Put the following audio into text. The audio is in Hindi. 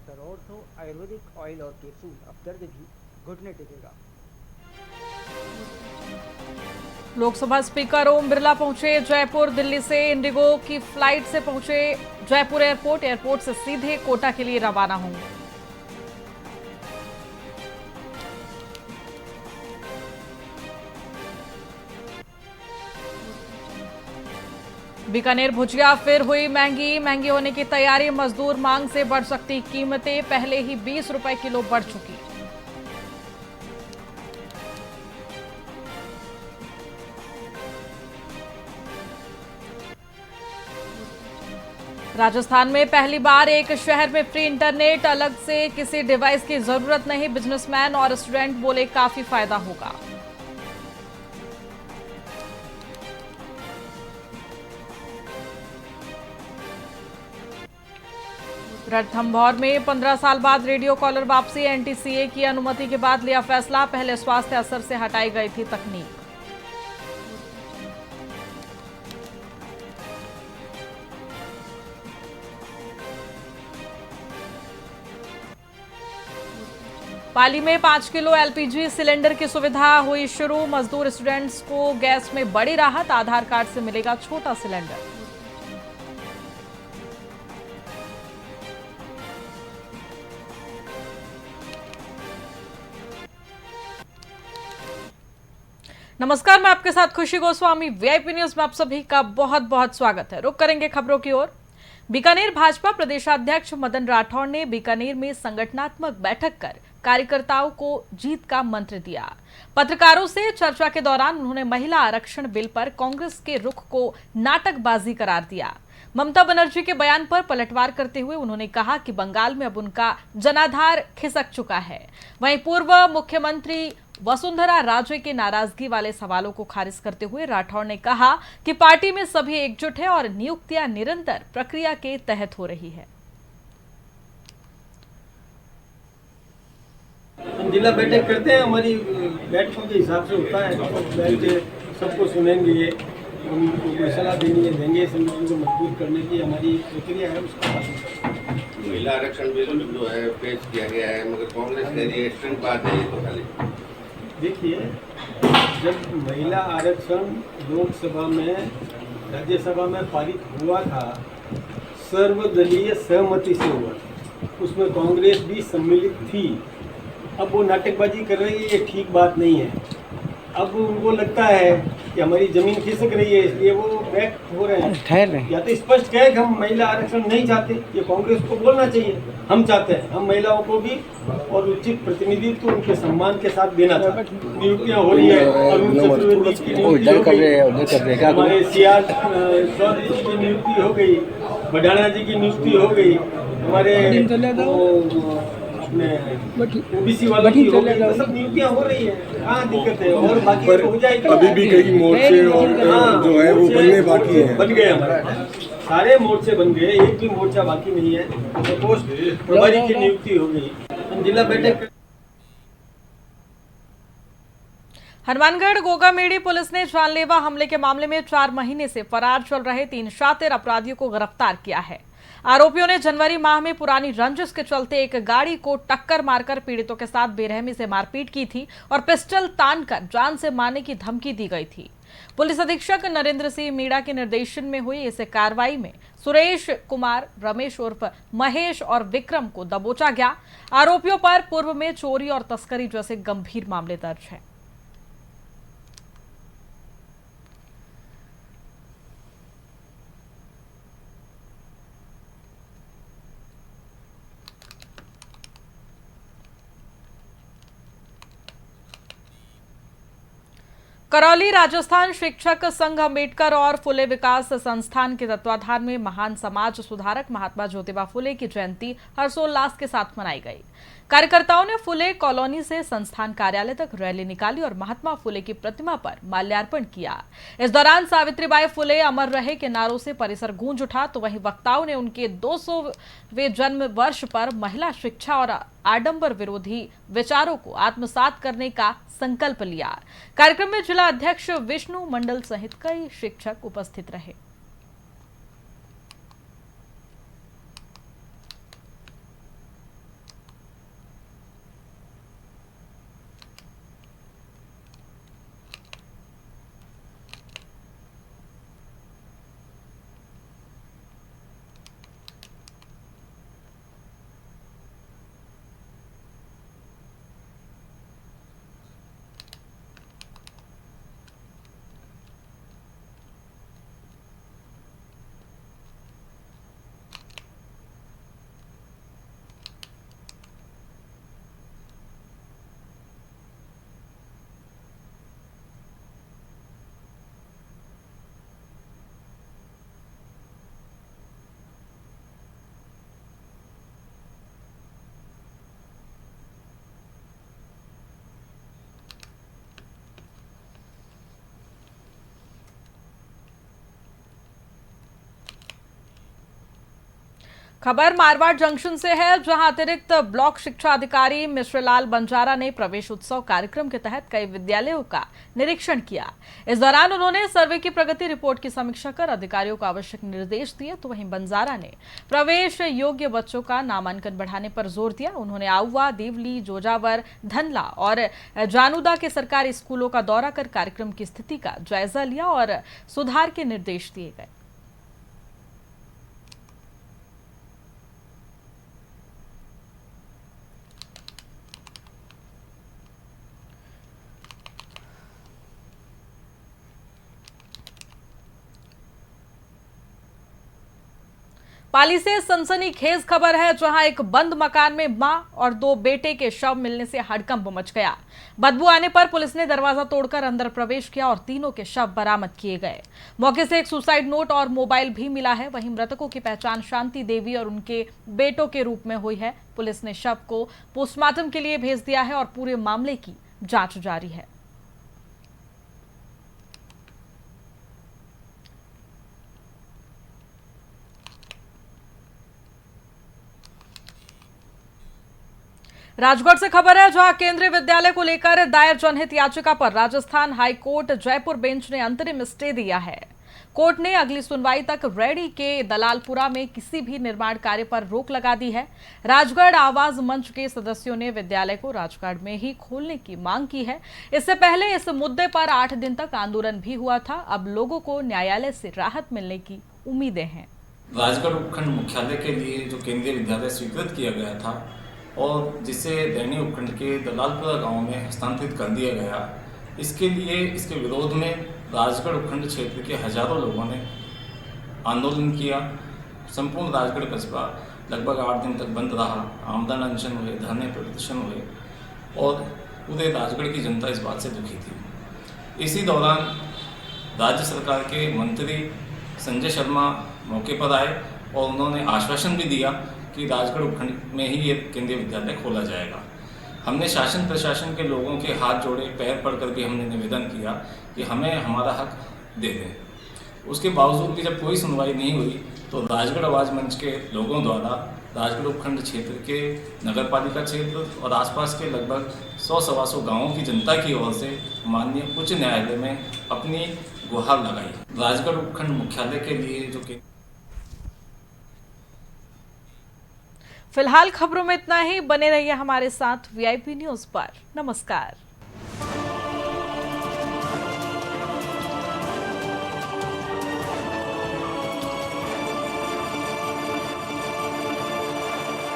डॉक्टर और तो आयुर्वेदिक ऑयल और कैप्सूल, अब दर्द भी घुटने टेकेगा। लोकसभा स्पीकर ओम बिरला पहुंचे जयपुर। दिल्ली से इंडिगो की फ्लाइट से पहुंचे जयपुर एयरपोर्ट। एयरपोर्ट से सीधे कोटा के लिए रवाना होंगे। बीकानेर भुजिया फिर हुई महंगी। महंगी होने की तैयारी। मजदूर मांग से बढ़ सकती कीमतें। पहले ही 20 रुपए किलो बढ़ चुकी। राजस्थान में पहली बार एक शहर में फ्री इंटरनेट। अलग से किसी डिवाइस की जरूरत नहीं। बिजनेसमैन और स्टूडेंट बोले काफी फायदा होगा। रणथंभौर में 15 साल बाद रेडियो कॉलर वापसी। एनटीसीए की अनुमति के बाद लिया फैसला। पहले स्वास्थ्य असर से हटाई गई थी तकनीक। पाली में 5 किलो एलपीजी सिलेंडर की सुविधा हुई शुरू। मजदूर स्टूडेंट्स को गैस में बड़ी राहत। आधार कार्ड से मिलेगा छोटा सिलेंडर। नमस्कार, मैं आपके साथ खुशी गोस्वामी। वीआईपी न्यूज में आप सभी का बहुत बहुत स्वागत है। रुक करेंगे खबरों की ओर। बीकानेर भाजपा प्रदेशाध्यक्ष मदन राठौड़ ने बीकानेर में संगठनात्मक बैठक कर कार्यकर्ताओं को जीत का मंत्र दिया। पत्रकारों से चर्चा के दौरान उन्होंने महिला आरक्षण बिल पर कांग्रेस के रुख को नाटकबाजी करार दिया। ममता बनर्जी के बयान पर पलटवार करते हुए उन्होंने कहा कि बंगाल में अब उनका जनाधार खिसक चुका है। वहीं पूर्व मुख्यमंत्री वसुंधरा राजे के नाराजगी वाले सवालों को खारिज करते हुए राठौड़ ने कहा कि पार्टी में सभी एकजुट है और नियुक्तियां निरंतर प्रक्रिया के तहत हो रही है। हम जिला बैठक करते हैं, हमारी बैठकों के हिसाब से होता है। बैठ के सबको सुनेंगे, ये उनको सलाह देनी है, देंगे। संगठन को मजबूत करने की हमारी प्रक्रिया है। उसका महिला आरक्षण बिल जो है पेश किया गया है, मगर कांग्रेस कह रही है स्ट्रिंग बात है ये तो खाली। देखिए, जब महिला आरक्षण लोकसभा में राज्यसभा में पारित हुआ था, सर्वदलीय सहमति से हुआ था, उसमें कांग्रेस भी सम्मिलित थी। अब वो नाटकबाजी कर रही है, ये ठीक बात नहीं है। अब उनको लगता है कि हमारी जमीन खिसक रही है, इसलिए वो बैक हो रहे हैं। या तो स्पष्ट कहे कि हम महिला आरक्षण नहीं चाहते, ये कांग्रेस को बोलना चाहिए। हम चाहते हैं, हम महिलाओं को भी और उचित प्रतिनिधित्व उनके सम्मान के साथ देना चाहते हैं। नियुक्तियाँ हो रही है, अरुण चतुर्वेदी की नियुक्ति हो गई, हमारे सीआर चौधरी जी की नियुक्ति हो गई, बडाना जी की नियुक्ति हो गई, हमारे ओबीसी वालों की हो गई। सब नियुक्तियां हो रही है, कहाँ दिक्कत है? और बाकी तो हो जाएगी। अभी भी कई मोर्चे और जो है वो बनने बाकी हैं। बन गए, हमारे सारे मोर्चे बन गए, एक भी मोर्चा बाकी नहीं है। पोस्ट प्रभारी की नियुक्ति हो गई। हम जिला बैठक हनुमानगढ़ गोगामेड़ी पुलिस ने जानलेवा हमले के मामले में 4 महीने से फरार चल रहे 3 शातिर अपराधियों को गिरफ्तार किया है। आरोपियों ने जनवरी माह में पुरानी रंजिश के चलते एक गाड़ी को टक्कर मारकर पीड़ितों के साथ बेरहमी से मारपीट की थी और पिस्टल तानकर जान से मारने की धमकी दी गई थी। पुलिस अधीक्षक नरेंद्र सिंह मीणा के निर्देशन में हुई इस कार्रवाई में सुरेश कुमार, रमेश उर्फ महेश और विक्रम को दबोचा गया। आरोपियों पर पूर्व में चोरी और तस्करी जैसे गंभीर मामले दर्ज हैं। करौली राजस्थान शिक्षक संघ अम्बेडकर और फुले विकास संस्थान के तत्वाधान में महान समाज सुधारक महात्मा ज्योतिबा फुले की जयंती हर्षोल्लास के साथ मनाई गई। कार्यकर्ताओं ने फुले कॉलोनी से संस्थान कार्यालय तक रैली निकाली और महात्मा फुले की प्रतिमा पर माल्यार्पण किया। इस दौरान सावित्रीबाई फुले अमर रहे के नारों से परिसर गूंज उठा, तो वहीं वक्ताओं ने उनके 200वें जन्म वर्ष पर महिला शिक्षा और आडंबर विरोधी विचारों को आत्मसात करने का संकल्प लिया। कार्यक्रम में जिला अध्यक्ष विष्णु मंडल सहित कई शिक्षक उपस्थित रहे। खबर मारवाड़ जंक्शन से है, जहां अतिरिक्त ब्लॉक शिक्षा अधिकारी मिश्रलाल बंजारा ने प्रवेश उत्सव कार्यक्रम के तहत कई विद्यालयों का निरीक्षण किया। इस दौरान उन्होंने सर्वे की प्रगति रिपोर्ट की समीक्षा कर अधिकारियों को आवश्यक निर्देश दिए। तो वहीं बंजारा ने प्रवेश योग्य बच्चों का नामांकन बढ़ाने पर जोर दिया। उन्होंने आउवा, देवली, जोजावर, धनला और जानुदा के सरकारी स्कूलों का दौरा कर कार्यक्रम की स्थिति का जायजा लिया और सुधार के निर्देश दिए गए। पाली से सनसनीखेज खबर है, जहां एक बंद मकान में मां और 2 बेटे के शव मिलने से हड़कंप मच गया। बदबू आने पर पुलिस ने दरवाजा तोड़कर अंदर प्रवेश किया और तीनों के शव बरामद किए गए। मौके से एक सुसाइड नोट और मोबाइल भी मिला है। वहीं मृतकों की पहचान शांति देवी और उनके बेटों के रूप में हुई है। पुलिस ने शव को पोस्टमार्टम के लिए भेज दिया है और पूरे मामले की जांच जारी है। राजगढ़ से खबर है, जहां केंद्रीय विद्यालय को लेकर दायर जनहित याचिका पर राजस्थान हाईकोर्ट जयपुर बेंच ने अंतरिम स्टे दिया है। कोर्ट ने अगली सुनवाई तक रेडी के दलालपुरा में किसी भी निर्माण कार्य पर रोक लगा दी है। राजगढ़ आवाज मंच के सदस्यों ने विद्यालय को राजगढ़ में ही खोलने की मांग की है। इससे पहले इस मुद्दे पर 8 दिन तक आंदोलन भी हुआ था। अब लोगों को न्यायालय से राहत मिलने की उम्मीदें हैं। राजगढ़ उपखंड मुख्यालय के लिए जो केंद्रीय विद्यालय स्वीकृत किया गया था और जिसे दैनी उपखंड के दलालपुरा गांव में हस्तांतरित कर दिया गया, इसके लिए इसके विरोध में राजगढ़ उपखंड क्षेत्र के हजारों लोगों ने आंदोलन किया। संपूर्ण राजगढ़ कस्बा लगभग 8 दिन तक बंद रहा। आमदन अनशन हुए, धरने प्रदर्शन हुए और पूरे राजगढ़ की जनता इस बात से दुखी थी। इसी दौरान राज्य सरकार के मंत्री संजय शर्मा मौके पर आए और उन्होंने आश्वासन भी दिया कि राजगढ़ उपखंड में ही ये केंद्रीय विद्यालय खोला जाएगा। हमने शासन प्रशासन के लोगों के हाथ जोड़े, पैर पड़कर भी हमने निवेदन किया कि हमें हमारा हक दे दें। उसके बावजूद भी जब कोई सुनवाई नहीं हुई तो राजगढ़ आवाज मंच के लोगों द्वारा राजगढ़ उपखंड क्षेत्र के नगरपालिका क्षेत्र और आसपास के लगभग 100-125 गाँवों की जनता की ओर से माननीय उच्च न्यायालय में अपनी गुहार लगाई। राजगढ़ उपखंड मुख्यालय के लिए जो फिलहाल खबरों में इतना ही। बने रहिए हमारे साथ वीआईपी न्यूज पर। नमस्कार।